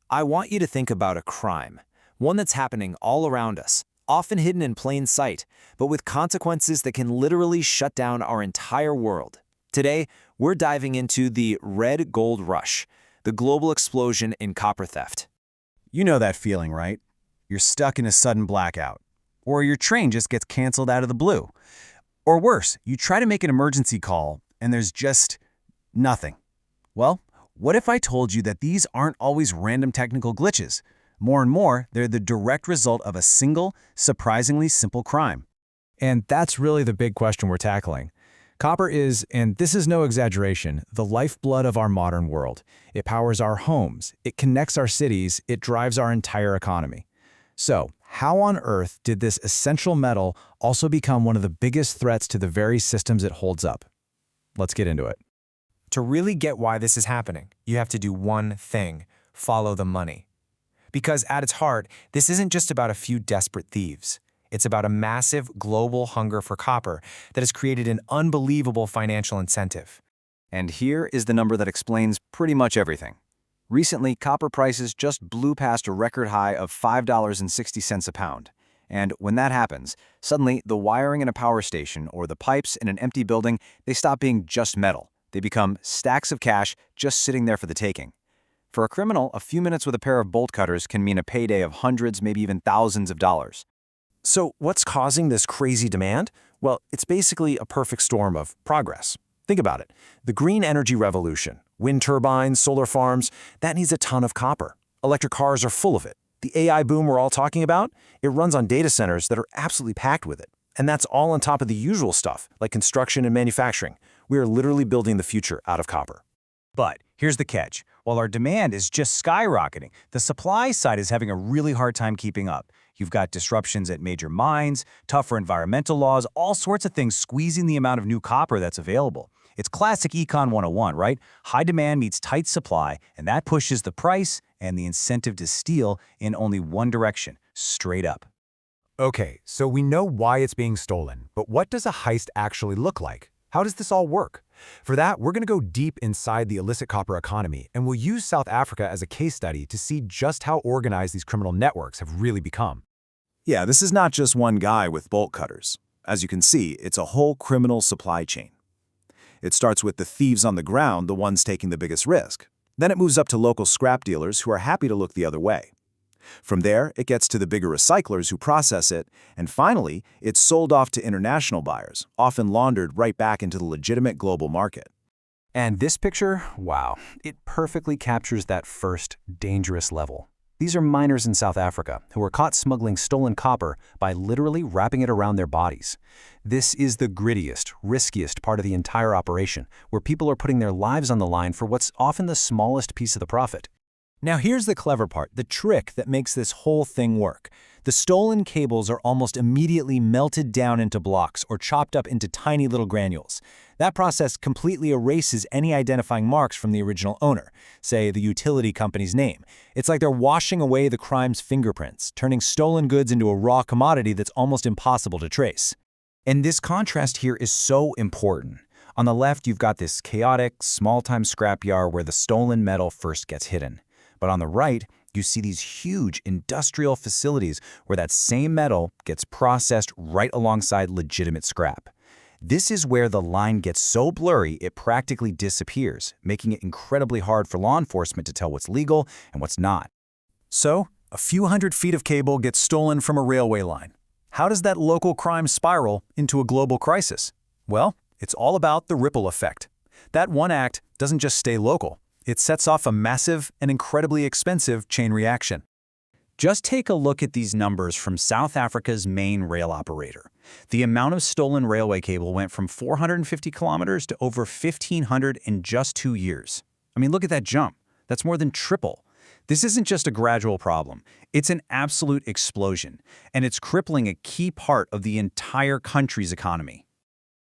I want you to think about a crime, one that's happening all around us, often hidden in plain sight, but with consequences that can literally shut down our entire world. Today, we're diving into the red gold rush, the global explosion in copper theft. You know that feeling, right? You're stuck in a sudden blackout. Or your train just gets canceled out of the blue. Or worse, you try to make an emergency call and there's just nothing. Well, what if I told you that these aren't always random technical glitches? More and more, they're the direct result of a single, surprisingly simple crime. And that's really the big question we're tackling. Copper is, and this is no exaggeration, the lifeblood of our modern world. It powers our homes, it connects our cities, it drives our entire economy. So, how on earth did this essential metal also become one of the biggest threats to the very systems it holds up? Let's get into it. To really get why this is happening, you have to do one thing: follow the money. Because at its heart, this isn't just about a few desperate thieves. It's about a massive global hunger for copper that has created an unbelievable financial incentive. And here is the number that explains pretty much everything. Recently, copper prices just blew past a record high of $5.60 a pound. And when that happens, suddenly the wiring in a power station or the pipes in an empty building, they stop being just metal. They become stacks of cash just sitting there for the taking. For a criminal, a few minutes with a pair of bolt cutters can mean a payday of hundreds, maybe even thousands of dollars. So what's causing this crazy demand? Well, it's basically a perfect storm of progress. Think about it. The green energy revolution, wind turbines, solar farms, that needs a ton of copper. Electric cars are full of it. The AI boom we're all talking about, it runs on data centers that are absolutely packed with it. And that's all on top of the usual stuff, like construction and manufacturing. We are literally building the future out of copper. But here's the catch. While our demand is just skyrocketing, the supply side is having a really hard time keeping up. You've got disruptions at major mines, tougher environmental laws, all sorts of things squeezing the amount of new copper that's available. It's classic Econ 101, right? High demand meets tight supply, and that pushes the price and the incentive to steal in only one direction, straight up. Okay, so we know why it's being stolen, but what does a heist actually look like? How does this all work? For that, we're going to go deep inside the illicit copper economy, and we'll use South Africa as a case study to see just how organized these criminal networks have really become. Yeah, this is not just one guy with bolt cutters. As you can see, it's a whole criminal supply chain. It starts with the thieves on the ground, the ones taking the biggest risk. Then it moves up to local scrap dealers who are happy to look the other way. From there, it gets to the bigger recyclers who process it, and finally, it's sold off to international buyers, often laundered right back into the legitimate global market. And this picture, wow, it perfectly captures that first dangerous level. These are miners in South Africa who were caught smuggling stolen copper by literally wrapping it around their bodies. This is the grittiest, riskiest part of the entire operation, where people are putting their lives on the line for what's often the smallest piece of the profit. Now here's the clever part, the trick that makes this whole thing work. The stolen cables are almost immediately melted down into blocks or chopped up into tiny little granules. That process completely erases any identifying marks from the original owner, say the utility company's name. It's like they're washing away the crime's fingerprints, turning stolen goods into a raw commodity that's almost impossible to trace. And this contrast here is so important. On the left, you've got this chaotic, small-time scrapyard where the stolen metal first gets hidden. But on the right, you see these huge industrial facilities where that same metal gets processed right alongside legitimate scrap. This is where the line gets so blurry it practically disappears, making it incredibly hard for law enforcement to tell what's legal and what's not. So, a few hundred feet of cable gets stolen from a railway line. How does that local crime spiral into a global crisis? Well, it's all about the ripple effect. That one act doesn't just stay local. It sets off a massive and incredibly expensive chain reaction. Just take a look at these numbers from South Africa's main rail operator. The amount of stolen railway cable went from 450 kilometers to over 1,500 in just 2 years. I mean, look at that jump. That's more than triple. This isn't just a gradual problem. It's an absolute explosion, and it's crippling a key part of the entire country's economy.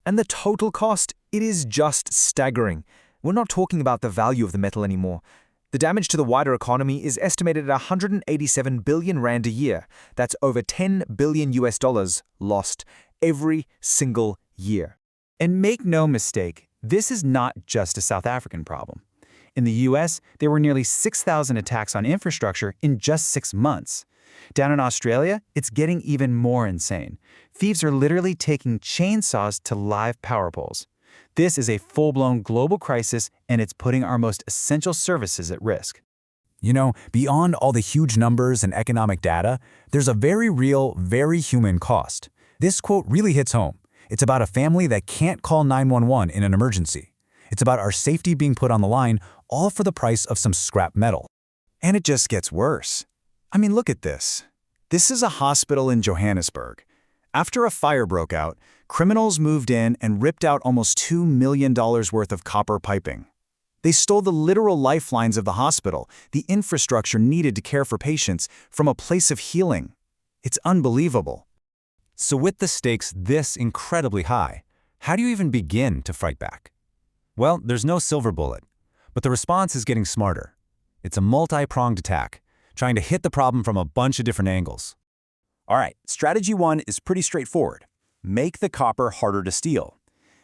And the total cost, it is just staggering. We're not talking about the value of the metal anymore. The damage to the wider economy is estimated at 187 billion rand a year. That's over $10 billion lost every single year. And make no mistake, this is not just a South African problem. In the US, there were nearly 6,000 attacks on infrastructure in just 6 months. Down in Australia, it's getting even more insane. Thieves are literally taking chainsaws to live power poles. This is a full-blown global crisis, and it's putting our most essential services at risk. You know, beyond all the huge numbers and economic data, there's a very real, very human cost. This quote really hits home. It's about a family that can't call 911 in an emergency. It's about our safety being put on the line, all for the price of some scrap metal. And it just gets worse. I mean, look at this. This is a hospital in Johannesburg. After a fire broke out, criminals moved in and ripped out almost $2 million worth of copper piping. They stole the literal lifelines of the hospital, the infrastructure needed to care for patients, from a place of healing. It's unbelievable. So with the stakes this incredibly high, how do you even begin to fight back? Well, there's no silver bullet, but the response is getting smarter. It's a multi-pronged attack, trying to hit the problem from a bunch of different angles. All right, strategy 1 is pretty straightforward. Make the copper harder to steal.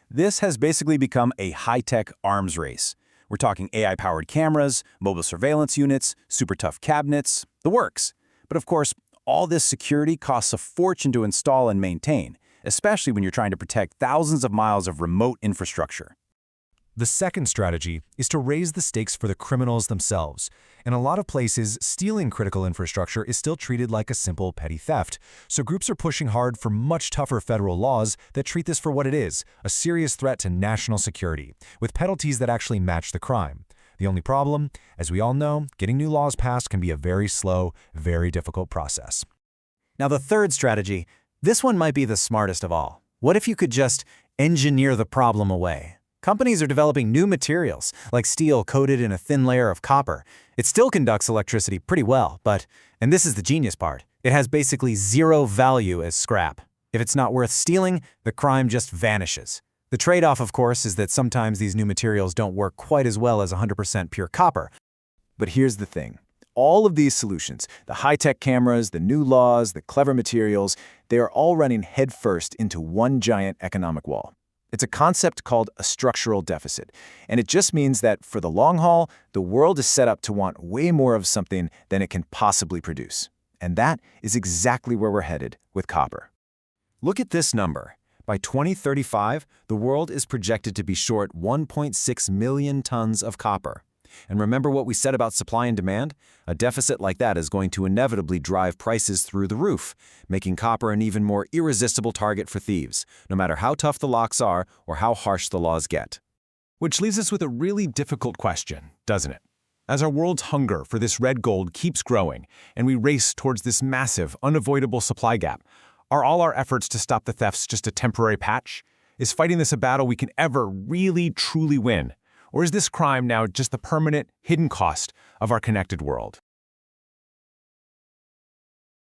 This has basically become a high-tech arms race. We're talking AI-powered cameras, mobile surveillance units, super tough cabinets, the works. But of course, all this security costs a fortune to install and maintain, especially when you're trying to protect thousands of miles of remote infrastructure. The second strategy is to raise the stakes for the criminals themselves. In a lot of places, stealing critical infrastructure is still treated like a simple petty theft, so groups are pushing hard for much tougher federal laws that treat this for what it is, a serious threat to national security, with penalties that actually match the crime. The only problem, as we all know, getting new laws passed can be a very slow, very difficult process. Now the third strategy, this one might be the smartest of all. What if you could just engineer the problem away? Companies are developing new materials, like steel coated in a thin layer of copper. It still conducts electricity pretty well, but, and this is the genius part, it has basically zero value as scrap. If it's not worth stealing, the crime just vanishes. The trade-off, of course, is that sometimes these new materials don't work quite as well as 100% pure copper. But here's the thing. All of these solutions, the high-tech cameras, the new laws, the clever materials, they are all running headfirst into one giant economic wall. It's a concept called a structural deficit, and it just means that for the long haul, the world is set up to want way more of something than it can possibly produce. And that is exactly where we're headed with copper. Look at this number. By 2035, the world is projected to be short 1.6 million tons of copper. And remember what we said about supply and demand? A deficit like that is going to inevitably drive prices through the roof, making copper an even more irresistible target for thieves, no matter how tough the locks are or how harsh the laws get. Which leaves us with a really difficult question, doesn't it? As our world's hunger for this red gold keeps growing, and we race towards this massive, unavoidable supply gap, are all our efforts to stop the thefts just a temporary patch? Is fighting this a battle we can ever really, truly win? Or is this crime now just the permanent, hidden cost of our connected world?